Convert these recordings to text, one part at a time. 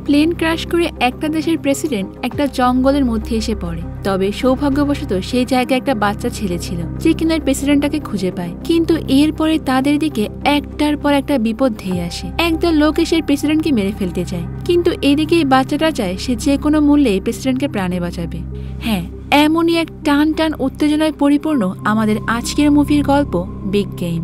Plane crash করে একটা দেশের প্রেসিডেন্ট একটা জঙ্গলের মধ্যে এসে পড়ে। তবে সৌভাগ্যবশত সেই জায়গায় একটা বাচ্চা ছেলে ছিল যে কিনা প্রেসিডেন্টটাকে খুঁজে পায়। কিন্তু এরপরে তাদের দিকে একটার পর একটা বিপদ ধেয়ে আসে। একদল লোক এসে প্রেসিডেন্টকে মেরে ফেলতে চায়, কিন্তু এদিকে বাচ্চাটা চায় সে যে কোনো মূল্যে প্রেসিডেন্টকে প্রাণে বাঁচাবে। হ্যাঁ, এমনই এক টান টান উত্তেজনায় পরিপূর্ণ আমাদের আজকের মুভির গল্প বিগ গেম।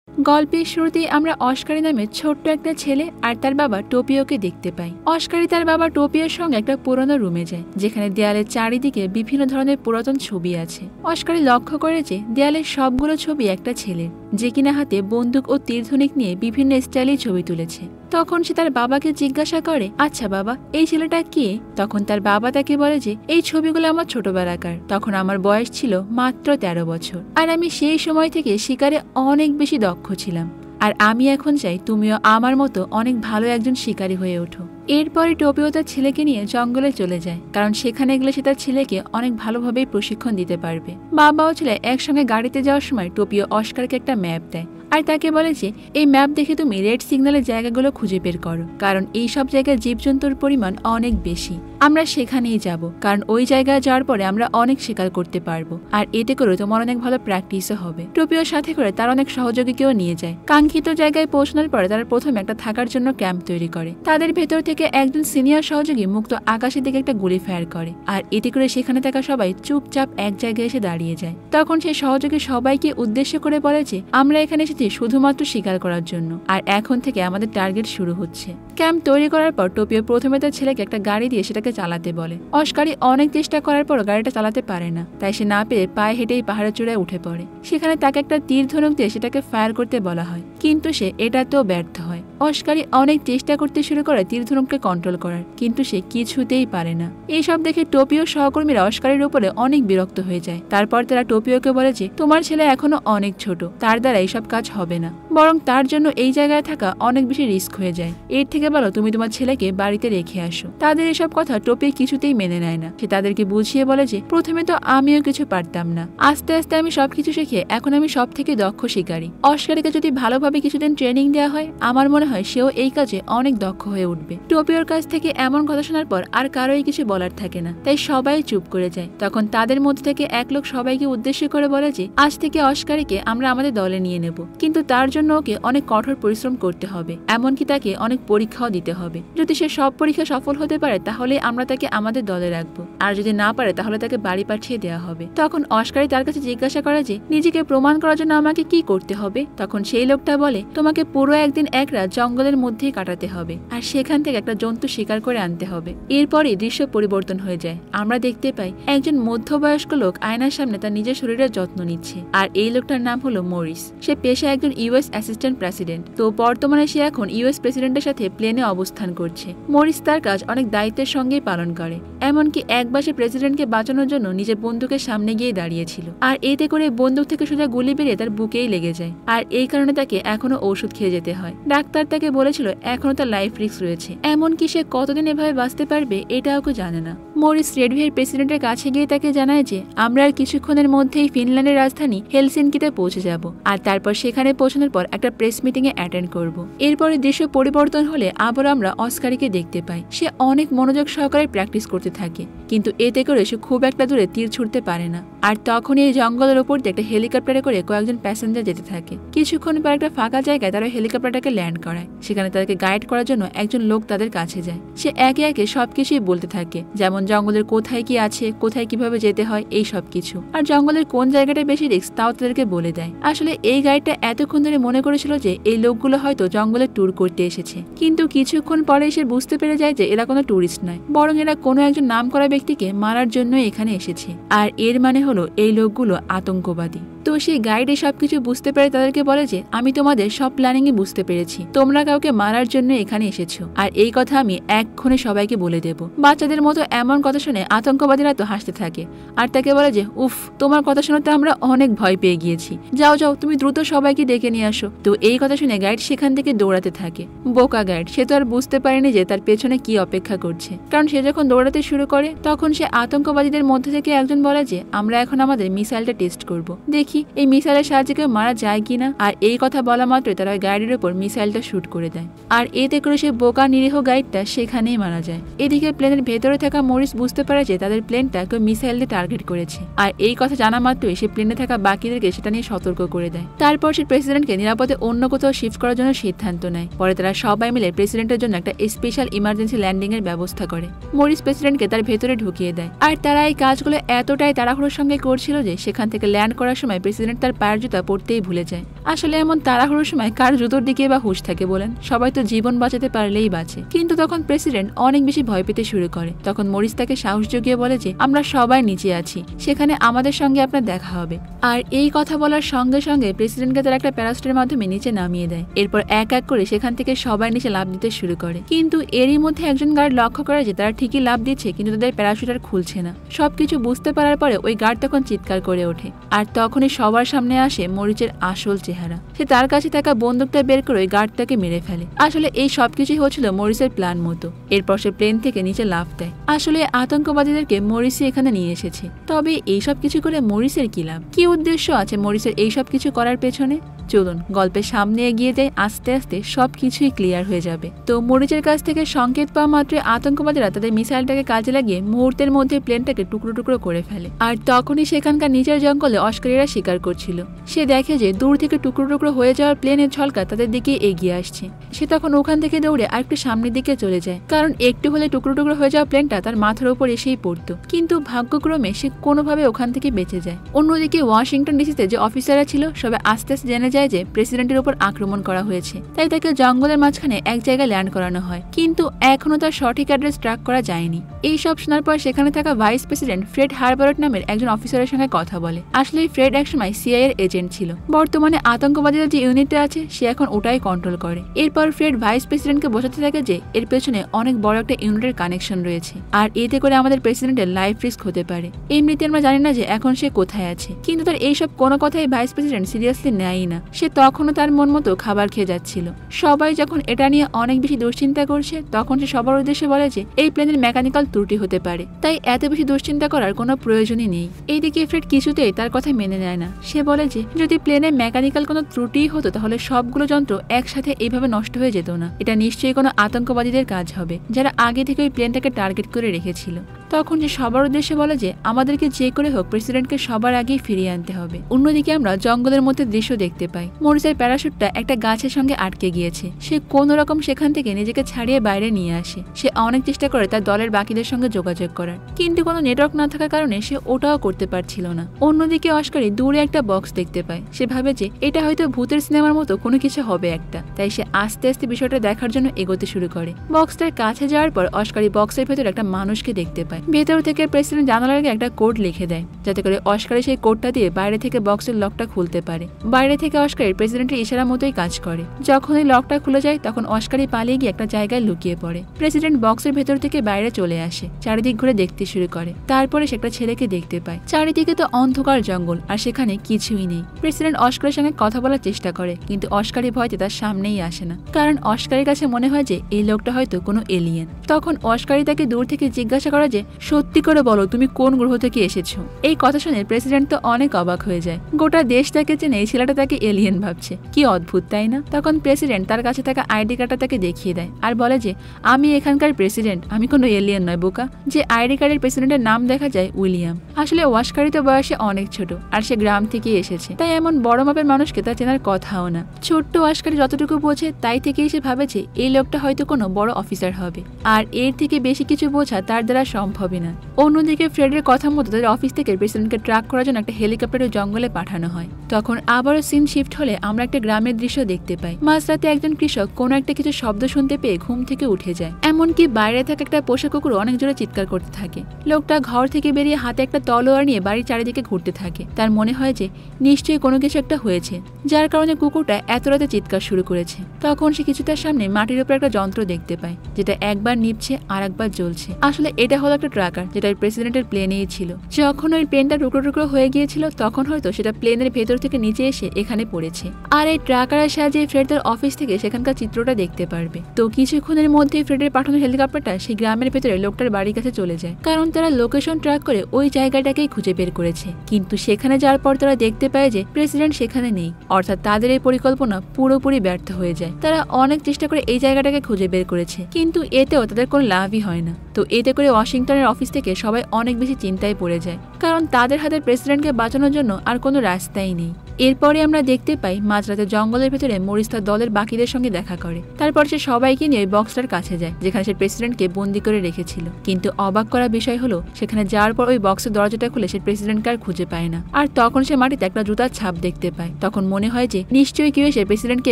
গল্পের শুরুতেই আমরা অস্কারি নামে ছোট্ট একটা ছেলে আর তার বাবা টোপিওকে দেখতে পাই। অস্কারি তার বাবা টোপিওর সঙ্গে একটা পুরনো রুমে যায়, যেখানে দেয়ালের চারিদিকে বিভিন্ন ধরনের পুরাতন ছবি আছে। অস্কারি লক্ষ্য করে যে দেয়ালের সবগুলো ছবি একটা ছেলের, যে কিনা হাতে বন্দুক ও তীরধনুক নিয়ে বিভিন্ন স্টাইলে ছবি তুলেছে। তখন সে তার বাবাকে জিজ্ঞাসা করে, আচ্ছা বাবা, এই ছেলেটা কে? তখন তার বাবা তাকে বলে যে এই ছবিগুলো আমার ছোটবেলাকার, তখন আমার বয়স ছিল মাত্র 13 বছর, আর আমি সেই সময় থেকে শিকারে অনেক বেশি দক্ষ ছিলাম, আর আমি এখন চাই তুমিও আমার মতো অনেক ভালো একজন শিকারী হয়ে ওঠো। এরপরে টোপিও তার ছেলেকে নিয়ে জঙ্গলে চলে যায়, কারণ সেখানে গেলে সে তার ছেলেকে অনেক ভালোভাবেই প্রশিক্ষণ দিতে পারবে। বাবা ও ছেলে একসঙ্গে গাড়িতে যাওয়ার সময় টোপিও অস্কারকে একটা ম্যাপ দেয়, আর তাকে বলে যে এই ম্যাপ দেখে তুমি রেড সিগন্যালের জায়গাগুলো খুঁজে বের করো, কারণ এই সব জায়গায় জীবজন্তুর পরিমাণ অনেক বেশি। আমরা সেখানেই যাব, কারণ ওই জায়গায় যাওয়ার পরে আমরা অনেক শিকার করতে পারবো, আর এতে করে তোমার অনেক ভালো প্র্যাকটিসও হবে। টোপিওর সাথে করে তার অনেক সহযোগীকেও নিয়ে যায়। কাঙ্ক্ষিত জায়গায় পৌঁছানোর পরে তারা প্রথমে একটা থাকার জন্য ক্যাম্প তৈরি করে। তাদের ভেতর থেকে একজন সিনিয়র সহযোগী মুক্ত আকাশের দিকে একটা গুলি ফায়ার করে, আর এতে করে সেখানে থাকা সবাই চুপচাপ এক জায়গায় এসে দাঁড়িয়ে যায়। তখন সেই সহযোগী সবাইকে উদ্দেশ্য করে বলে যে আমরা এখানে এসেছি শুধুমাত্র শিকার করার জন্য, আর এখন থেকে আমাদের টার্গেট শুরু হচ্ছে। ক্যাম্প তৈরি করার পর টোপিও প্রথমে তার ছেলেকে একটা গাড়ি দিয়ে সেটাকে চালাতে বলে। অস্কারি অনেক চেষ্টা করার পর গাড়িটা চালাতে পারে না, তাই সে না পেরে পায়ে হেঁটেই পাহাড়ের চূড়ায় উঠে পড়ে। সেখানে তাকে একটা তীর ধনুক দিয়ে সেটাকে ফায়ার করতে বলা হয়, কিন্তু সে এটাতেও ব্যর্থ হয়। অস্কারি অনেক চেষ্টা করতে শুরু করে তীর ধনুককে কন্ট্রোল করার, কিন্তু সে কিছুতেই পারে না। এইসব দেখে টোপিও সহকর্মীরা অস্কারির উপরে অনেক বিরক্ত হয়ে যায়। তারপর তারা টোপিওকে বলে যে তোমার ছেলে এখনো অনেক ছোট, তার দ্বারা এইসব কাজ হবে না, বরং তার জন্য এই জায়গায় থাকা অনেক বেশি রিস্ক হয়ে যায়। এর থেকে ভালো তুমি তোমার ছেলেকে বাড়িতে রেখে আসো। তাদের এসব কথা টোপিও কিছুতেই মেনে নেয় না। সে তাদেরকে বুঝিয়ে বলে যে প্রথমে তো আমিও কিছু পারতাম না, আস্তে আস্তে আমি সবকিছু শিখে এখন আমি সব থেকে দক্ষ শিকারী। অস্কারিকে যদি ভালোভাবে কিছুদিন ট্রেনিং দেওয়া হয়, আমার মনে হয় সেও এই কাজে অনেক দক্ষ হয়ে উঠবে। টোপিওর কাছ থেকে এমন কথা শোনার পর আর কারোই কিছু বলার থাকে না, তাই সবাই চুপ করে যায়। তখন তাদের মধ্যে থেকে এক লোক সবাইকে উদ্দেশ্য করে বলে যে আজ থেকে অস্কারিকে আমরা আমাদের দলে নিয়ে নেব, কিন্তু তার জন্য ওকে অনেক কঠোর পরিশ্রম করতে হবে, এমনকি তাকে অনেক পরীক্ষাও দিতে হবে। যদি সে সব পরীক্ষা সফল হতে পারে তাহলে আমরা তাকে আমাদের দলে রাখবো, আর যদি না পারে তাহলে তাকে বাড়ি পাঠিয়ে দেওয়া হবে। তখন অস্কারি তার কাছে জিজ্ঞাসা করে যে নিজেকে প্রমাণ করার জন্য আমাকে কি করতে হবে? তখন সেই লোকটা বলে তোমাকে পুরো একদিন এক রাত জঙ্গলের মধ্যেই কাটাতে হবে, আর সেখান থেকে একটা জন্তু শিকার করে আনতে হবে। এরপরই দৃশ্য পরিবর্তন হয়ে যায়। আমরা দেখতে পাই একজন মধ্যবয়স্ক লোক আয়নার সামনে তার নিজের শরীরের যত্ন নিচ্ছে, আর এই লোকটার নাম হলো মরিস। সে পেশায় একজন ইউএস অ্যাসিস্ট্যান্ট প্রেসিডেন্ট, তো বর্তমানে সে এখন ইউএস প্রেসিডেন্টের সাথে প্লেনে অবস্থান করছে। মরিস তার কাজ অনেক দায়িত্বের সঙ্গেই পালন করে, এমনকি একবার সে প্রেসিডেন্টকে বাঁচানোর জন্য নিজের বন্দুকের সামনে গিয়ে দাঁড়িয়েছিল, আর এতে করে বন্দুক থেকে সোজা গুলি বেরিয়ে তার বুকেই লেগে যায়, আর এই কারণে তাকে এখনো ওষুধ খেয়ে যেতে হয়। ডাক্তার তাকে বলেছিল এখনো তার লাইফ রিস্ক রয়েছে, এমনকি সে কতদিন এভাবে বাঁচতে পারবে এটাও কেউ জানে না। মরিস রেডভিয়ের প্রেসিডেন্টের কাছে গিয়ে তাকে জানায় যে আমরা আর কিছুক্ষণের মধ্যেই ফিনল্যান্ডের রাজধানী হেলসিনকিতে পৌঁছে যাব, আর তারপর সেখানে পৌঁছানোর পর একটা প্রেস মিটিং এ অ্যাটেন্ড করব। এরপরে দৃশ্য পরিবর্তন হলে আবার আমরা অস্কারিকে দেখতে পাই। সে অনেক মনোযোগ সহকারে প্র্যাকটিস করতে থাকে, কিন্তু এতে করে সে খুব একটা দূরে তীর ছুটতে পারে না। আর তখনই এই জঙ্গলের উপর দিয়ে একটা হেলিকপ্টারে করে কয়েকজন প্যাসেঞ্জার যেতে থাকে। কিছুক্ষণ পর একটা ফাঁকা জায়গায় তারা হেলিকপ্টারটাকে ল্যান্ড করায়। সেখানে তাদেরকে গাইড করার জন্য একজন লোক তাদের কাছে যায়। সে একে একে সবকিছুই বলতে থাকে, যেমন জঙ্গলের কোথায় কি আছে, কোথায় কিভাবে যেতে হয়, এই সব কিছু, আর জঙ্গলের কোন জায়গাটা বেশি রিস্ক তাও তাদেরকে বলে দেয়। আসলে এই গাইডটা এতক্ষণ ধরে মনে করেছিল যে এই লোকগুলো হয়তো জঙ্গলে ট্যুর করতে এসেছে, কিন্তু কিছুক্ষণ পরে সে বুঝতে পেরে যায় যে এরা কোনো ট্যুরিস্ট নয়, বরং এরা কোনো একজন নামকরা ব্যক্তিকে মারার জন্য এখানে এসেছে, আর এর মানে হলো এই লোকগুলো আতঙ্কবাদী। তো সেই গাইডে সবকিছু বুঝতে পেরে তাদেরকে বলে যে আমি তোমাদের সব প্ল্যানিং এ বুঝতে পেরেছি, তোমরা কাউকে মারার জন্য এখানে এসেছো, আর এই কথা আমি এক্ষুনি সবাইকে বলে দেব। বাচ্চাদের মতো এমন কথা শুনে আতঙ্কবাদীরা তো হাসতে থাকে, আর তাকে বলে যে উফ, তোমার কথা শুনতে আমরা অনেক ভয় পেয়ে গিয়েছি, যাও যাও তুমি দ্রুত সবাইকে ডেকে নিয়ে আসো। তো এই কথা শুনে গাইড সেখান থেকে দৌড়াতে থাকে। বোকা গাইড, সে তো আর বুঝতে পারেনি যে তার পেছনে কি অপেক্ষা করছে, কারণ সে যখন দৌড়াতে শুরু করে তখন সে আতঙ্কবাদীদের মধ্যে থেকে একজন বলে যে আমরা এখন আমাদের মিসাইলটা টেস্ট করব, দেখি দেখি এই মিসাইলের সাহায্যে কেউ মারা যায় কিনা। আর এই কথা বলা মাত্রই তারা ওই গাইডের উপর মিসাইলটা শুট করে দেয়, আর এতে করে সেই বোকা নিরীহ গাইডটা সেখানেই মারা যায়। এদিকে প্লেনের ভেতরে থাকা মরিস বুঝতে পারে যে তাদের প্লেনটা কেউ মিসাইল দিয়ে টার্গেট করেছে, আর এই কথা জানা মাত্রই সে প্লেনে থাকা বাকিদেরকে সেটা নিয়ে সতর্ক করে দেয়। তারপর সে প্রেসিডেন্টকে নিরাপদে অন্য কোথাও শিফট করার জন্য সিদ্ধান্ত নেয়। পরে তারা সবাই মিলে প্রেসিডেন্টের জন্য একটা স্পেশাল ইমার্জেন্সি ল্যান্ডিং এর ব্যবস্থা করে। মরিস প্রেসিডেন্টকে তার ভেতরে ঢুকিয়ে দেয়, আর তারা এই কাজগুলো এতটাই তাড়াহুড়োর সঙ্গে করছিল যে সেখান থেকে ল্যান্ড করার সময় প্রেসিডেন্ট তার পায়ের জুতা পড়তেই ভুলে যায়। আসলে এমন তাড়াহুড়োর সময় কার জুতোর দিকে বা হুঁশ থাকে বলেন, সবাই তো জীবন বাঁচাতে পারলেই বাঁচে। কিন্তু তখন প্রেসিডেন্ট অনেক বেশি ভয় পেতে শুরু করে। তখন মরিস তাকে সাহস জুগিয়ে বলে যে আমরা সবাই নিচে আছি, সেখানে আমাদের সঙ্গে আপনার দেখা হবে। আর এই কথা বলার সঙ্গে সঙ্গে প্রেসিডেন্টকে তার একটা প্যারাশুটের মাধ্যমে নিচে নামিয়ে দেয়। এরপর এক এক করে সেখান থেকে সবাই নিচে লাফ দিতে শুরু করে। কিন্তু এরই মধ্যে একজন গার্ড লক্ষ্য করে যে তারা ঠিকই লাফ দিচ্ছে, কিন্তু তাদের প্যারাশুট আর খুলছে না। সবকিছু বুঝতে পারার পরে ওই গার্ড তখন চিৎকার করে ওঠে, আর তখনই সবার সামনে আসে মরিচের আসল চেহারা। সে তার কাছে থাকা বন্দুকটা বের করে ওই গার্ডটাকে মেরে ফেলে। আসলে এই সবকিছুই হচ্ছিল মরিসের প্ল্যান মতো। এরপর সে প্লেন থেকে নিচে লাফ দেয়। আসলে আতঙ্কবাদীদেরকে মরিসই এখানে নিয়ে এসেছে। তবে এইসব কিছু করে মরিসের কি লাভ, কি উদ্দেশ্য আছে মরিসের এইসব কিছু করার পেছনে? চলুন গল্পের সামনে এগিয়ে যায়, আস্তে আস্তে সবকিছুই ক্লিয়ার হয়ে যাবে। তো মরিচের কাছ থেকে সংকেত পাওয়া মাত্র আতঙ্কবাদীরা তাদের মিসাইলটাকে কাজে লাগিয়ে মুহূর্তের মধ্যে প্লেনটাকে টুকরো টুকরো করে ফেলে। আর তখনই সেখানকার নিচের জঙ্গলে অস্কারীরা শিকার করছিল। সে দেখে যে দূর থেকে টুকরো টুকরো হয়ে যাওয়ার প্লেনের ঝলকা তাদের দিকে এগিয়ে আসছে। সে তখন ওখান থেকে দৌড়ে আর একটু সামনের দিকে চলে যায়, কারণ একটু হলে টুকরো টুকরো হয়ে যাওয়া প্লেনটা তার মাথার উপর এসেই পড়তো। কিন্তু ভাগ্যক্রমে সে কোনোভাবে ওখান থেকে বেঁচে যায়। অন্যদিকে ওয়াশিংটন ডিসিতে যে অফিসাররা ছিল সবাই আস্তে আস্তে জেনে যায় যে প্রেসিডেন্টের উপর আক্রমণ করা হয়েছে, তাই তাকে জঙ্গলের মাঝখানে এক জায়গায় ল্যান্ড করানো হয়। কিন্তু এখনো তার সঠিক অ্যাড্রেস ট্র্যাক করা যায়নি। এই সব শোনার পর সেখানে থাকা ভাইস প্রেসিডেন্ট ফ্রেড হারবারট নামের একজন অফিসারের সঙ্গে কথা বলে। আসলে ফ্রেড একসময় সিআইএ এর এজেন্ট ছিল। বর্তমানে আতঙ্কবাদীরা যে ইউনিটে আছে সে এখন ওটাই কন্ট্রোল করে। এরপর ফ্রেড ভাইস প্রেসিডেন্টকে বোঝাতে থাকে যে এর পেছনে অনেক বড় একটা ইউনিটের কানেকশন রয়েছে, আর এতে করে আমাদের প্রেসিডেন্টের লাইফ রিস্ক হতে পারে। এমনিতে আমরা জানি না যে এখন সে কোথায় আছে, কিন্তু তার এইসব কোনো কথাই ভাইস প্রেসিডেন্ট সিরিয়াসলি নেয়ই না। সে তখনও তার মন মতো খাবার খেয়ে যাচ্ছিল। সবাই যখন এটা নিয়ে অনেক বেশি দুশ্চিন্তা করছে, তখন সে সবার উদ্দেশ্যে বলে যে এই প্লেনের মেকানিক্যাল ত্রুটি হতে পারে, তাই এত বেশি দুশ্চিন্তা করার কোনো প্রয়োজনই নেই। এইদিকে ফ্রেড কিছুতেই তার কথা মেনে নেয় না। সে বলে যে যদি প্লেনের মেকানিক্যাল কোনো ত্রুটি হতো তাহলে সবগুলো যন্ত্র একসাথে এইভাবে নষ্ট হয়ে যেত না। এটা নিশ্চয়ই কোনো আতঙ্কবাদীদের কাজ হবে, যারা আগে থেকে ওই প্লেনটাকে টার্গেট করে রেখেছিল। তখন সে সবার উদ্দেশ্যে বলে যে আমাদেরকে যে করে হোক প্রেসিডেন্টকে সবার আগেই ফিরিয়ে আনতে হবে। অন্যদিকে আমরা জঙ্গলের মধ্যে দৃশ্য দেখতে পাই। মরিসের প্যারাশুটটা একটা গাছের সঙ্গে আটকে গিয়েছে। সে কোনো রকম সেখান থেকে নিজেকে ছাড়িয়ে বাইরে নিয়ে আসে। সে অনেক চেষ্টা করে তার দলের বাকিদের সঙ্গে যোগাযোগ করার, কিন্তু কোনো নেটওয়ার্ক না থাকার কারণে সে ওটাও করতে পারছিল না। অন্যদিকে অস্কারি দূরে একটা বক্স দেখতে পায়। সে ভাবে যে এটা হয়তো ভূতের সিনেমার মতো কোনো কিছু হবে একটা, তাই সে আস্তে আস্তে বিষয়টা দেখার জন্য এগোতে শুরু করে। বক্সটার কাছে যাওয়ার পর অস্কারি বক্সের ভেতর একটা মানুষকে দেখতে পায়। ভেতর থেকে প্রেসিডেন্ট জানালার আগে একটা কোড লিখে দেয়, যাতে করে অস্কারি সেই কোডটা দিয়ে বাইরে থেকে বক্সের লকটা খুলতে পারে। বাইরে থেকে অস্কারি প্রেসিডেন্টের ইশারা মতোই কাজ করে। যখন এই লকটা খুলে যায় তখন অস্কারি পালিয়ে গিয়ে একটা জায়গায় লুকিয়ে পড়ে। প্রেসিডেন্ট বক্সের ভেতর থেকে বাইরে চলে আসে, চারিদিক ঘুরে দেখতে শুরু করে। তারপরে সে একটা ছেলেকে দেখতে পায়। চারিদিকে তো অন্ধকার জঙ্গল, আর সেখানে কিছুই নেই। প্রেসিডেন্ট অস্কারের সঙ্গে কথা বলার চেষ্টা করে, কিন্তু অস্কারি ভয়তে তার সামনেই আসে না, কারণ অস্কারের কাছে মনে হয় যে এই লোকটা হয়তো কোনো এলিয়েন। তখন অস্কারি তাকে দূর থেকে জিজ্ঞাসা করে যে সত্যি করে বলো তুমি কোন গ্রহ থেকে এসেছো। এই কথা শুনে প্রেসিডেন্ট তো অনেক অবাক হয়ে যায়। গোটা দেশ তাকে চেনে, এই ছেলেটা তাকে এলিয়েন ভাবছে। কি অদ্ভুত তাই না? তখন প্রেসিডেন্ট তার কাছে থাকা আইডি কার্ডটা তাকে দেখিয়ে দেয় আর বলে যে আমি এখানকার প্রেসিডেন্ট, আমি কোনো এলিয়েন নয় বোকা। যে আইডি কার্ডের প্রেসিডেন্টের নাম দেখা যায় উইলিয়াম। আসলে অস্কারি তো বয়সে অনেক ছোট, আর সে গ্রাম থেকে এসেছে, তাই এমন বড় মাপের মানুষকে তার চেনার কথাও না। ছোট্ট অস্কারি যতটুকু বোঝে তাই থেকেই সে ভাবেছে এই লোকটা হয়তো কোনো বড় অফিসার হবে, আর এর থেকে বেশি কিছু বোঝা তার দ্বারা সম্ভবই না। অন্যদিকে ফ্রেডের কথা মতো তাদের অফিস থেকে প্রেসিডেন্টকে ট্র্যাক করার জন্য একটা হেলিকপ্টারে জঙ্গলে পাঠানো হয়। তখন আবারও সিন শিফট হলে আমরা একটা গ্রামের দৃশ্য দেখতে পাই। মাঝরাতে একজন কৃষক কোনো একটা কিছু শব্দ শুনতে পেয়ে ঘুম থেকে উঠে যায়। এমনকি বাইরে থাকা একটা পোষা কুকুর অনেক জোরে চিৎকার করতে থাকে। লোকটা ঘর থেকে বেরিয়ে হাতে একটা তলোয়ার নিয়ে বাড়ির চারিদিকে ঘুরতে থাকে। তার মনে হয় যে নিশ্চয়ই কোনো কিছু একটা হয়েছে, যার কারণে কুকুরটা এত রাতে চিৎকার শুরু করেছে। তখন সে কিছুটার সামনে মাটির উপর একটা যন্ত্র দেখতে পায়, যেটা একবার নিভছে আর একবার জ্বলছে। আসলে এটা হলো একটা ট্রাকার, যেটা প্রেসিডেন্টের প্লেনেই ছিল। যখন ওই প্লেনটা টুকরো টুকরো হয়ে গিয়েছিল তখন হয়তো সেটা প্লেনের ভেতর থেকে নিচে এসে এখানে পড়েছে। আর এই ট্রাকারের সাহায্যে ফ্রেড তার অফিস থেকে সেখানকার চিত্রটা দেখতে পারবে। তো কিছুক্ষণের মধ্যে ফ্রেডের পাঠানো হেলিকপ্টারটা সেই গ্রামের ভেতরে লোকটার বাড়ির কাছে চলে যায়, কারণ তারা লোকেশন ট্র্যাক করে ওই জায়গাটাকেই খুঁজে বের করেছে। কিন্তু সেখানে যাওয়ার পর তারা দেখতে পায় যে প্রেসিডেন্ট সেখানে নেই, অর্থাৎ তাদের এই পরিকল্পনা পুরোপুরি ব্যর্থ হয়ে যায়। তারা অনেক চেষ্টা করে এই জায়গাটাকে খুঁজে বের করেছে, কিন্তু এতেও তাদের কোনো লাভই হয় না। তো এতে করে ওয়াশিংটনের অফিস থেকে সবাই অনেক বেশি চিন্তায় পড়ে যায়, কারণ তাদের হাতে প্রেসিডেন্টকে বাঁচানোর জন্য আর কোনো রাস্তাই নেই। এরপরে আমরা দেখতে পাই মাঝরাতে জঙ্গলের ভেতরে মরিস তার দলের বাকিদের সঙ্গে দেখা করে। তারপর সে সবাইকে নিয়ে ওই বক্সটার কাছে যায় যেখানে সে প্রেসিডেন্টকে বন্দি করে রেখেছিল। কিন্তু অবাক করা বিষয় হলো, সেখানে যাওয়ার পর ওই বক্সের দরজাটা খুলে সে প্রেসিডেন্টকে আর খুঁজে পায় না। আর তখন সে মাটিতে একটা জুতার ছাপ দেখতে পায়। তখন মনে হয় যে নিশ্চয়ই কেউ এসে প্রেসিডেন্টকে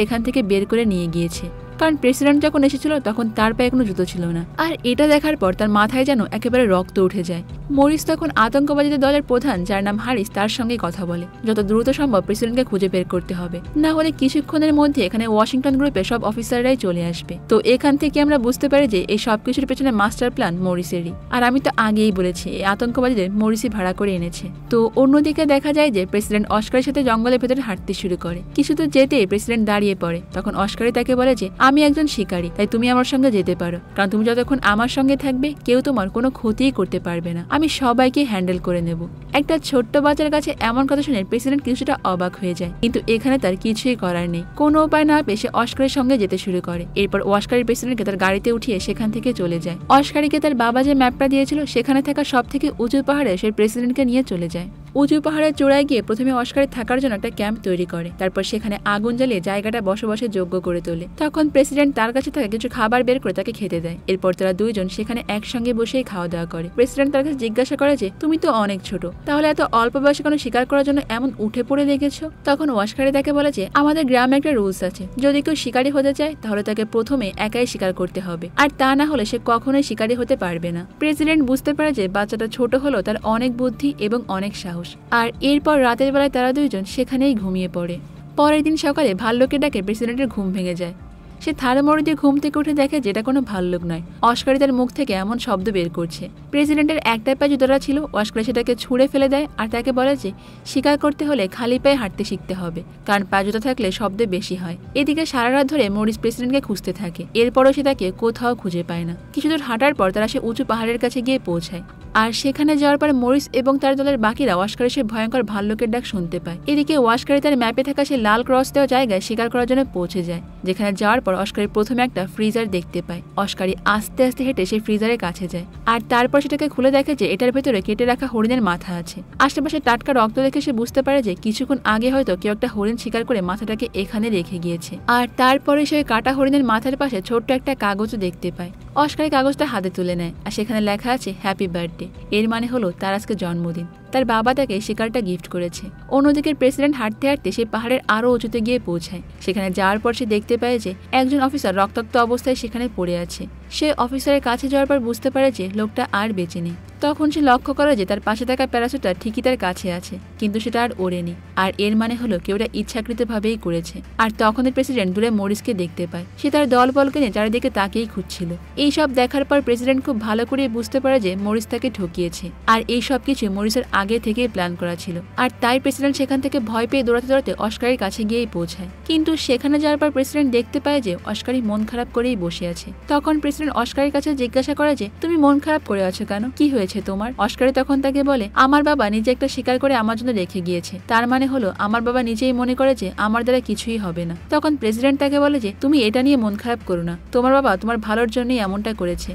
এখান থেকে বের করে নিয়ে গিয়েছে, কারণ প্রেসিডেন্ট যখন এসেছিল তখন তার পায়ে কোনো জুতো ছিল না। আর এটা দেখার পর তার মাথায় যেন একেবারে রক্ত উঠে যায়। মরিস তখন আতঙ্কবাদীদের দলের প্রধান, যার নাম হারিস, তার সঙ্গে কথা বলে যত দ্রুত সম্ভব প্রেসিডেন্টকে খুঁজে বের করতে হবে, না হলে কিছুক্ষণের মধ্যে এখানে ওয়াশিংটন গ্রুপের সব অফিসাররাই চলে আসবে। তো এখান থেকে আমরা বুঝতে পারি যে এই সবকিছুর পেছনে মাস্টার প্ল্যান মরিসেরই। আর আমি তো আগেই বলেছি এই আতঙ্কবাদীদের মরিসই ভাড়া করে এনেছে। তো অন্যদিকে দেখা যায় যে প্রেসিডেন্ট অস্কারের সাথে জঙ্গলের ভেতরে হাঁটতে শুরু করে। কিছু তো যেতেই প্রেসিডেন্ট দাঁড়িয়ে পড়ে। তখন অস্কারই তাকে বলে যে আমি একজন শিকারী, তাই তুমি আমার সঙ্গে যেতে পারো, কারণ তুমি যতক্ষণ আমার সঙ্গে থাকবে কেউ তোমার কোনো ক্ষতিই করতে পারবে না, আমি সবাইকে হ্যান্ডেল করে নেব। একটা ছোট্ট বাচ্চার কাছে এমন কথা শুনে প্রেসিডেন্ট কিছুটা অবাক হয়ে যায়, কিন্তু এখানে তার কিছুই করার নেই। কোনো উপায় না পেয়ে সে অস্কারের সঙ্গে যেতে শুরু করে। এরপর অস্কারের প্রেসিডেন্টকে তার গাড়িতে উঠিয়ে সেখান থেকে চলে যায়। অস্কারীকে তার বাবা যে ম্যাপটা দিয়েছিল সেখানে থাকা সব থেকে উঁচু পাহাড়ে সে প্রেসিডেন্টকে নিয়ে চলে যায়। উঁচু পাহাড়ের চূড়ায় গিয়ে প্রথমে অস্কারের থাকার জন্য একটা ক্যাম্প তৈরি করে। তারপর সেখানে আগুন জ্বালিয়ে জায়গাটা বসবাসের যোগ্য করে তোলে। তখন প্রেসিডেন্ট তার কাছে থাকা কিছু খাবার বের করে তাকে খেতে দেয়। এরপর তারা দুইজন সেখানে একসঙ্গে বসেই খাওয়া দাওয়া করে। প্রেসিডেন্ট তার কাছে জিজ্ঞাসা করে যে তুমি তো অনেক ছোট, তাহলে এত অল্প বয়সে কোনো শিকার করার জন্য এমন উঠে পড়ে লেগেছো? তখন অস্কারী তাকে বলে যে আমাদের গ্রামে একটা রুলস আছে, যদি কেউ শিকারী হতে চায় তাহলে তাকে প্রথমে একাই শিকার করতে হবে, আর তা না হলে সে কখনোই শিকারী হতে পারবে না। প্রেসিডেন্ট বুঝতে পারে যে বাচ্চাটা ছোট হলো তার অনেক বুদ্ধি এবং অনেক সাহস। আর এরপর রাতের বেলায় তারা দুইজন সেখানেই ঘুমিয়ে পড়ে। পরের দিন সকালে ভাল্লুকের ডাকে প্রেসিডেন্টের ঘুম ভেঙে যায়। সে থাড়মড়ি দিয়ে ঘুম থেকে উঠে দেখে যেটা কোনো ভাল্লুক নয়, অস্কারী তার মুখ থেকে এমন শব্দ বের করছে। প্রেসিডেন্টের একটাই পায়ে জুতোটা ছিল, অস্কারী সেটাকে ছুঁড়ে ফেলে দেয় আর তাকে বলে যে শিকার করতে হলে খালি পায়ে হাঁটতে শিখতে হবে, কারণ পায়ে জুতো থাকলে শব্দ বেশি হয়। এদিকে সারা রাত ধরে মরিস প্রেসিডেন্টকে খুঁজতে থাকে। এরপরও সে তাকে কোথাও খুঁজে পায় না। কিছুদূর হাঁটার পর তারা সে উঁচু পাহাড়ের কাছে গিয়ে পৌঁছায়। আর সেখানে যাওয়ার পর মরিস এবং তার দলের বাকিরা ওয়াস্কারের সে ভয়ঙ্কর ভাল্লুকের ডাক শুনতে পায়। এদিকে ওয়াস্কারী তার ম্যাপে থাকা সে লাল ক্রস দেওয়া জায়গায় শিকার করার জন্য পৌঁছে যায়, যেখানে যাওয়ার পর অস্কারী প্রথমে একটা ফ্রিজার দেখতে পায়। অস্কারী আস্তে আস্তে হেঁটে সেই ফ্রিজারের কাছে যায়, আর তারপর সেটাকে খুলে দেখে যে এটার ভেতরে কেটে রাখা হরিণের মাথা আছে। আশেপাশে টাটকা রক্ত দেখে সে বুঝতে পারে যে কিছুক্ষণ আগে হয়তো কেউ একটা হরিণ শিকার করে মাথাটাকে এখানে রেখে গিয়েছে। আর তারপরে সে কাটা হরিণের মাথার পাশে ছোট্ট একটা কাগজও দেখতে পায়। অস্কারী কাগজটা হাতে তুলে নেয়, আর সেখানে লেখা আছে হ্যাপি বার্থডে। এর মানে হলো তার আজকে জন্মদিন, তার বাবা তাকে শিকারটা গিফট করেছে। অন্যদিকে প্রেসিডেন্ট হাঁটতে হাঁটতে সে পাহাড়ের আরো উঁচুতে গিয়ে পৌঁছায়। সেখানে যাওয়ার পর সে দেখতে পায় যে একজন অফিসার রক্তাক্ত অবস্থায় সেখানে পড়ে আছে। সে অফিসারের কাছে যাওয়ার পর বুঝতে পারে যে লোকটা আর বেঁচে নেই। তখন সে লক্ষ্য করে যে তার পাশে থাকা প্যারাসুটটা ঠিকই তার কাছে আছে, কিন্তু সেটা আর ওড়েনি। আর এর মানে হলো কেউ এটা ইচ্ছাকৃতভাবেই করেছে। আর তখনই প্রেসিডেন্ট দূরে মরিসকে দেখতে পায়। সে তার দলবলকে নিয়ে চারিদিকে তাকেই খুঁজছিল। এই সব দেখার পর প্রেসিডেন্ট খুব ভালো করে বুঝতে পারে যে মরিস তাকে ঠকিয়েছে, আর এই সব কিছু মরিসের আগে থেকেই প্ল্যান করা ছিল। আর তাই প্রেসিডেন্ট সেখান থেকে ভয় পেয়ে দৌড়াতে দৌড়াতে অস্কারীর কাছে গিয়েই পৌঁছায়। কিন্তু সেখানে যাওয়ার পর প্রেসিডেন্ট দেখতে পায় যে অস্কারী মন খারাপ করেই বসে আছে। তখন প্রেসিডেন্ট অস্কারীর কাছে জিজ্ঞাসা করে যে তুমি মন খারাপ করে আছো কেন, কি হয়েছে তোমার? অস্কারী তখন তাকে বলে আমার বাবা নিজে একটা শিকার করে আমার জন্য রেখে গিয়েছে, তার মানে হলো আমার বাবা নিজেই মনে করে যে আমার দ্বারা কিছুই হবে না। তখন প্রেসিডেন্ট তাকে বলে যে তুমি এটা নিয়ে মন খারাপ করো না, তোমার বাবা তোমার ভালোর জন্যই এমনটা করেছে,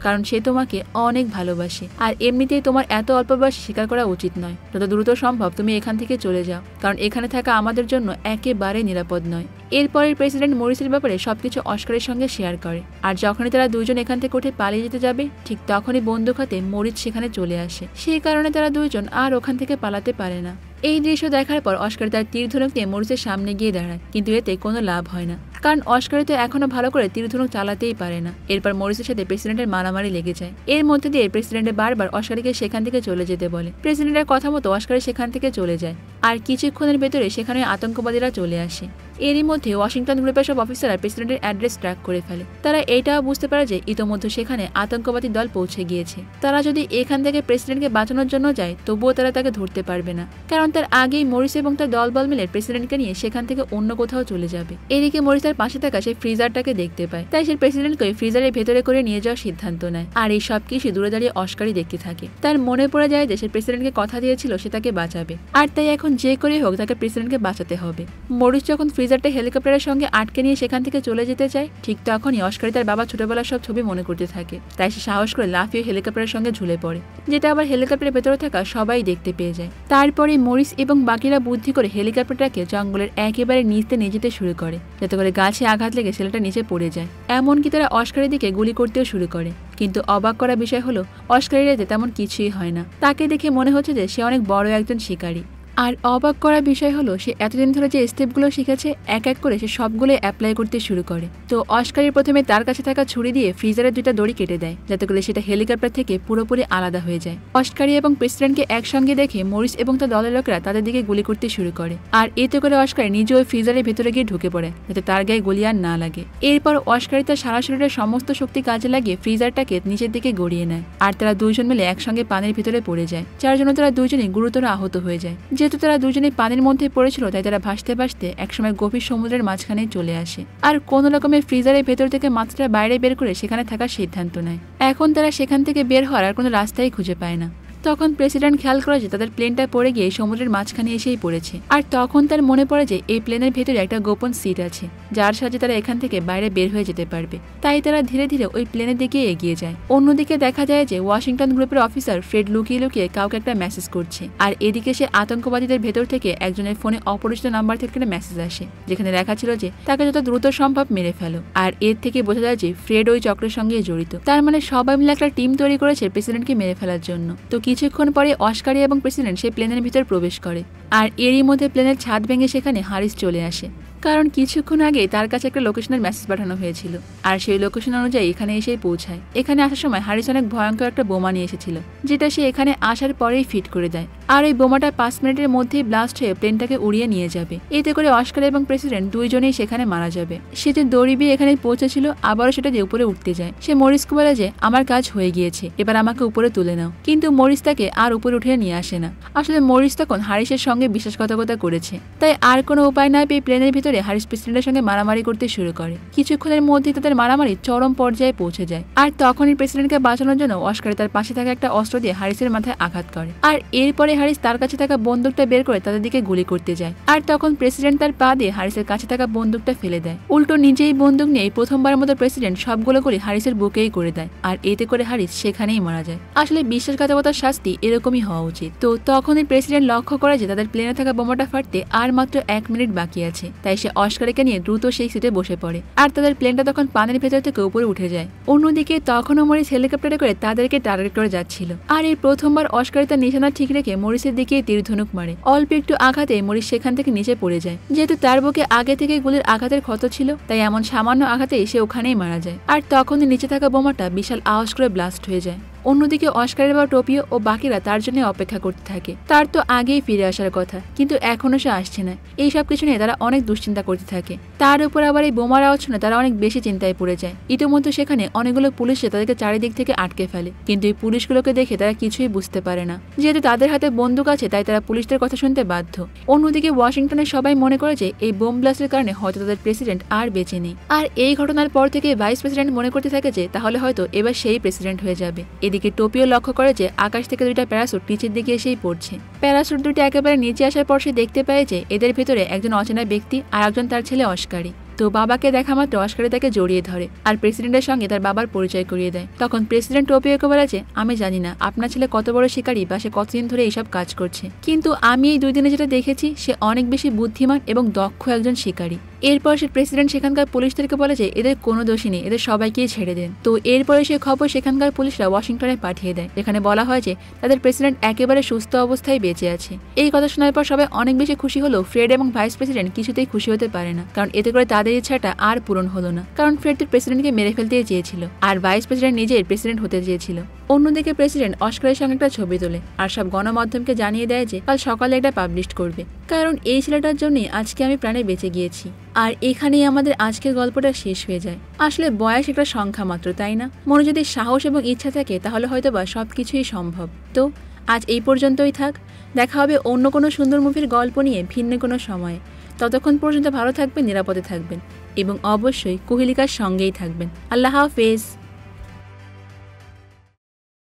কারণ সে তোমাকে অনেক ভালোবাসে। আর এমনিতেই তোমার এত অল্প বয়সে স্বীকার করা উচিত নয়। যত দ্রুত সম্ভব তুমি এখান থেকে চলে যাও, কারণ এখানে থাকা আমাদের জন্য একেবারে নিরাপদ নয়। এরপরের প্রেসিডেন্ট মরিসের ব্যাপারে সবকিছু অস্কারের সঙ্গে শেয়ার করে। আর যখনই তারা দুইজন এখান থেকে উঠে পালিয়ে যেতে যাবে, ঠিক তখনই বন্দুক হাতে মরিস সেখানে চলে আসে। সেই কারণে তারা দুইজন আর ওখান থেকে পালাতে পারে না। এই দৃশ্য দেখার পর অস্কার তার তীর ধনুক নিয়ে মরিসের সামনে গিয়ে দাঁড়ায়, কিন্তু এতে কোনো লাভ হয় না। কারণ অস্কারি তো এখনো ভালো করে তীর ধনুক চালাতেই পারে না। এরপর মরিসের সাথে প্রেসিডেন্টের মারামারি লেগে যায়। এর মধ্যে দিয়ে প্রেসিডেন্ট বারবার অস্কারিকে সেখান থেকে চলে যেতে বলে। প্রেসিডেন্টের কথা মতো অস্কারি সেখান থেকে চলে যায় আর কিছুক্ষণের ভেতরে সেখানে আতঙ্কবাদীরা চলে আসে। এরই মধ্যে ওয়াশিংটন গ্রুপের সব অফিসাররা প্রেসিডেন্টের অ্যাড্রেস ট্র্যাক করে ফেলে। তারা এটাও বুঝতে পারে যে ইতোমধ্যে সেখানে আতঙ্কবাদী দল পৌঁছে গিয়েছে। তারা যদি এখান থেকে প্রেসিডেন্টকে বাঁচানোর জন্য যায় তবুও তারা তাকে ধরতে পারবে না, কারণ তার আগেই মরিস এবং তার দলবল মিলে প্রেসিডেন্টকে নিয়ে সেখান থেকে অন্য কোথাও চলে যাবে। এদিকে মরিস তার পাশে থাকা সেই ফ্রিজারটাকে দেখতে পায়, তাই সে প্রেসিডেন্টকে ফ্রিজারের ভেতরে করে নিয়ে যাওয়ার সিদ্ধান্ত নেয়। আর এই সব কিছু দূরে দাঁড়িয়ে অস্কারি দেখতে থাকে। তার মনে পড়ে যায় যে সে প্রেসিডেন্টকে কথা দিয়েছিল সে তাকে বাঁচাবে, আর তাই এখন যে করে হোক তাকে প্রেসিডেন্টকে বাঁচাতে হবে। মরিস যখন ফ্রিজারটা হেলিকপ্টারের সঙ্গে আটকে নিয়ে সেখান থেকে চলে যেতে চায়, ঠিক তখনই অস্কারি তার বাবা ছোটবেলার সব ছবি মনে করতে থাকে। তাই সে সাহস করে লাফিয়ে হেলিকপ্টারের সঙ্গে ঝুলে পড়ে, যেটা আবার হেলিকপ্টারের ভেতরে থাকা সবাই দেখতে পেয়ে যায়। তারপরে মরিস এবং বাকিরা বুদ্ধি করে হেলিকপ্টারটাকে জঙ্গলের একেবারে নিচতে নিয়ে যেতে শুরু করে, যাতে করে গাছে আঘাত লেগে ছেলেটা নিচে পড়ে যায়। এমনকি তারা অস্কারের দিকে গুলি করতেও শুরু করে। কিন্তু অবাক করা বিষয় হলো অস্কারের এতে তেমন কিছুই হয় না। তাকে দেখে মনে হচ্ছে যে সে অনেক বড় একজন শিকারী। আর অবাক করা বিষয় হলো সে এতদিন ধরে যে স্টেপগুলো শিখেছে এক এক করে সে সবগুলো অ্যাপ্লাই করতে শুরু করে। তো অস্কারি প্রথমে তার কাছে থাকা ছুরি দিয়ে ফ্রিজারের দুইটা দড়ি কেটে দেয়, যাতে করে সেটা হেলিকপ্টার থেকে পুরোপুরি আলাদা হয়ে যায়। অস্কারি এবং প্রেসিডেন্টকে একসঙ্গে দেখে মরিস এবং তার দলের লোকেরা তাদের দিকে গুলি করতে শুরু করে। আর এতে করে অস্কারি নিজে ওই ফ্রিজারের ভেতরে গিয়ে ঢুকে পড়ে, যাতে তার গায়ে গুলি আর না লাগে। এরপর অস্কারি তার সারা শরীরের সমস্ত শক্তি কাজে লাগিয়ে ফ্রিজারটাকে নিচের দিকে গড়িয়ে নেয়। আর তারা দুইজন মিলে একসঙ্গে পানির ভিতরে পড়ে যায়, যার জন্য তারা দুইজনই গুরুতর আহত হয়ে যায়। যেহেতু তারা দুজনেই পানির মধ্যে পড়েছিল তাই তারা ভাসতে ভাসতে একসময় গভীর সমুদ্রের মাঝখানে চলে আসে আর কোন রকমের ফ্রিজারের ভেতর থেকে মাছটা বাইরে বের করে সেখানে থাকার সিদ্ধান্ত নেয়। এখন তারা সেখান থেকে বের হওয়ার আর কোনো রাস্তাই খুঁজে পায় না। তখন প্রেসিডেন্ট খেয়াল করে যে তাদের প্লেনটা পড়ে গিয়ে সমুদ্রের মাঝখানে এসেই পড়েছে। আর তখন তার মনে পড়ে যে এই প্লেনের ভেতরে একটা গোপন সিট আছে, যার সাহায্যে তারা এখান থেকে বাইরে বের হয়ে যেতে পারবে। তাই তারা ধীরে ধীরে ওই প্লেনের দিকে এগিয়ে যায়। অন্যদিকে দেখা যায় যে ওয়াশিংটন গ্রুপের অফিসার ফ্রেড লুকিয়ে লুকিয়ে কাউকে একটা মেসেজ করছে। আর এদিকে সে আতঙ্কবাদীদের ভেতর থেকে একজনের ফোনে অপরিচিত নাম্বার থেকে একটা মেসেজ আসে, যেখানে লেখা ছিল যে তাকে যত দ্রুত সম্ভব মেরে ফেলো। আর এর থেকে বোঝা যায় যে ফ্রেড ওই চক্রের সঙ্গে জড়িত। তার মানে সবাই মিলে একটা টিম তৈরি করেছে প্রেসিডেন্টকে মেরে ফেলার জন্য। তো কিছুক্ষণ পরে অস্কারি এবং প্রেসিডেন্ট সেই প্লেনের ভিতর প্রবেশ করে। আর এরই মধ্যে প্লেনের ছাদ ভেঙে সেখানে হারিস চলে আসে, কারণ কিছুক্ষণ আগে তার কাছে একটা লোকেশনের মেসেজ পাঠানো হয়েছিল। আর সেই লোকেশন অনুযায়ী এখানে এসেই পৌঁছায়। এখানে আসার সময় হারিস অনেক ভয়ঙ্কর একটা বোমা নিয়ে এসেছিল, যেটা সে এখানে আসার পরেই ফিট করে দেয়। আর ওই বোমাটা 5 মিনিটের মধ্যেই ব্লাস্ট হয়ে প্লেনটাকে উড়িয়ে নিয়ে যাবে। এতে করে অস্কার এবং প্রেসিডেন্ট দুইজনেই সেখানে মারা যাবে। সে যে দড়ি দিয়ে এখানে পৌঁছেছিল আবারও সেটা দিয়ে উপরে উঠতে যায়। সে মরিসকে বলে যে আমার কাজ হয়ে গিয়েছে, এবার আমাকে উপরে তুলে নাও। কিন্তু মরিস তাকে আর উপরে উঠে নিয়ে আসে না। আসলে মরিস তখন হারিসের সঙ্গে বিশ্বাসঘাতকতা করেছে, তাই আর কোনো উপায় না পেয়ে প্লেনের ভিতরে হারিস প্রেসিডেন্টের সঙ্গে মারামারি করতে শুরু করে। কিছুক্ষণের মধ্যেই তাদের মারামারি চরম পর্যায়ে পৌঁছে যায়। আর তখনই প্রেসিডেন্টকে বাঁচানোর জন্য অস্কার তার পাশে থাকা একটা অস্ত্র দিয়ে হারিসের মাথায় আঘাত করে। আর এরপরে হারিস তার কাছে থাকা বন্দুকটা বের করে তাদের দিকে গুলি করতে যায়। আর তখন প্রেসিডেন্ট তার পা দিয়ে হারিসের কাছে থাকা বন্দুকটা ফেলে দেয়। উল্টো নিজেই বন্দুক নিয়ে প্রথমবারের মতো প্রেসিডেন্ট সবগুলো গুলি হারিসের বুকেই করে দেয়। আর এতে করে হারিস সেখানেই মারা যায়। আসলে বিশ্বাসঘাতকতার শাস্তি এরকমই হওয়া উচিত। তো তখনই প্রেসিডেন্ট লক্ষ্য করে যে তাদের প্লেনে থাকা বোমাটা ফাটতে আর মাত্র 1 মিনিট বাকি আছে। তাই সে অস্কারকে নিয়ে দ্রুত সেই সিটে বসে পড়ে। আর তাদের প্লেনটা তখন পানির ভেতর থেকে উপরে উঠে যায়। অন্যদিকে তখনও মরিস হেলিকপ্টারে করে তাদেরকে টার্গেট করে যাচ্ছিল। আর এই প্রথমবার অস্কার তার নিশানা ঠিক রেখে মরিসের দিকে তীর ধনুক মারে। অল্প একটু আঘাতে মরিস সেখান থেকে নিচে পড়ে যায়। যেহেতু তার বুকে আগে থেকে গুলির আঘাতের ক্ষত ছিল, তাই এমন সামান্য আঘাতেই সে ওখানেই মারা যায়। আর তখনই নিচে থাকা বোমাটা বিশাল আওয়াজ করে ব্লাস্ট হয়ে যায়। অন্যদিকে অস্কারের বা টোপিও ও বাকিরা তার জন্য অপেক্ষা করতে থাকে। তার তো আগেই ফিরে আসার কথা, কিন্তু এখনো সে আসছে না। এই সব কিছু নিয়ে তারা অনেক দুশ্চিন্তা করতে থাকে। তার উপর আবার এই বোমার আওয়াজ শুনে তারা অনেক বেশি চিন্তায় পড়ে যায়। ইতিমধ্যে সেখানে অনেকগুলো পুলিশ তাদেরকে চারিদিক থেকে আটকে ফেলে, কিন্তু এই পুলিশগুলোকে দেখে তারা কিছুই বুঝতে পারে না। যেহেতু তাদের হাতে বন্দুক আছে তাই তারা পুলিশদের কথা শুনতে বাধ্য। অন্যদিকে ওয়াশিংটনের সবাই মনে করে যে এই বোম ব্লাস্টের কারণে হয়তো তাদের প্রেসিডেন্ট আর বেঁচে নেই। আর এই ঘটনার পর থেকে ভাইস প্রেসিডেন্ট মনে করতে থাকে যে তাহলে হয়তো এবার সেই প্রেসিডেন্ট হয়ে যাবে। এদিকে টোপিও লক্ষ্য করে যে আকাশ থেকে 2টা প্যারাসুট নিচের দিকে এসেই পড়ছে। প্যারাসুট দুটি একেবারে নিচে আসার পর সে দেখতে পায় যে এদের ভেতরে একজন অচেনা ব্যক্তি আর একজন তার ছেলে অস্কারি। তো বাবাকে দেখা মাত্র অস্কারি তাকে জড়িয়ে ধরে আর প্রেসিডেন্টের সঙ্গে তার বাবার পরিচয় করিয়ে দেয়। তখন প্রেসিডেন্ট টোপিওকে বলে যে আমি জানি না আপনার ছেলে কত বড় শিকারী বা সে কতদিন ধরে এইসব কাজ করছে, কিন্তু আমি এই 2 দিনে যেটা দেখেছি সে অনেক বেশি বুদ্ধিমান এবং দক্ষ একজন শিকারী। এরপর সে প্রেসিডেন্ট সেখানকার পুলিশদেরকে বলে যে এদের কোনো দোষী নেই, এদের সবাইকেই ছেড়ে দেন। তো এরপরে সে খবর সেখানকার পুলিশরা ওয়াশিংটনে পাঠিয়ে দেয়, যেখানে বলা হয় যে তাদের প্রেসিডেন্ট একেবারে সুস্থ অবস্থায় বেঁচে আছে। এই কথা শোনার পর সবাই অনেক বেশি খুশি হলো। ফ্রেড এবং ভাইস প্রেসিডেন্ট কিছুতেই খুশি হতে পারে না, কারণ এতে করে তাদের ইচ্ছাটা আর পূরণ হলো না। কারণ ফ্রেড তো প্রেসিডেন্টকে মেরে ফেলতে চেয়েছিল, আর ভাইস প্রেসিডেন্ট নিজেই প্রেসিডেন্ট হতে চেয়েছিল। অন্যদিকে প্রেসিডেন্ট অস্কারের সঙ্গে একটা ছবি তোলে আর সব গণমাধ্যমকে জানিয়ে দেয় যে কাল সকালে এটা পাবলিশ করবে, কারণ এই ছেলেটার জন্যই আজকে আমি প্রাণে বেঁচে গিয়েছি। আর এখানেই আমাদের আজকের গল্পটা শেষ হয়ে যায়। আসলে বয়স একটা সংখ্যা মাত্র, তাই না? মনে যদি সাহস এবং ইচ্ছা থাকে তাহলে হয়তোবা সবকিছুই সম্ভব। তো আজ এই পর্যন্তই থাক, দেখা হবে অন্য কোনো সুন্দর মুভির গল্প নিয়ে ভিন্ন কোনো সময়ে। ততক্ষণ পর্যন্ত ভালো থাকবেন, নিরাপদে থাকবেন এবং অবশ্যই কুহেলিকার সঙ্গেই থাকবেন। আল্লাহ হাফেজ।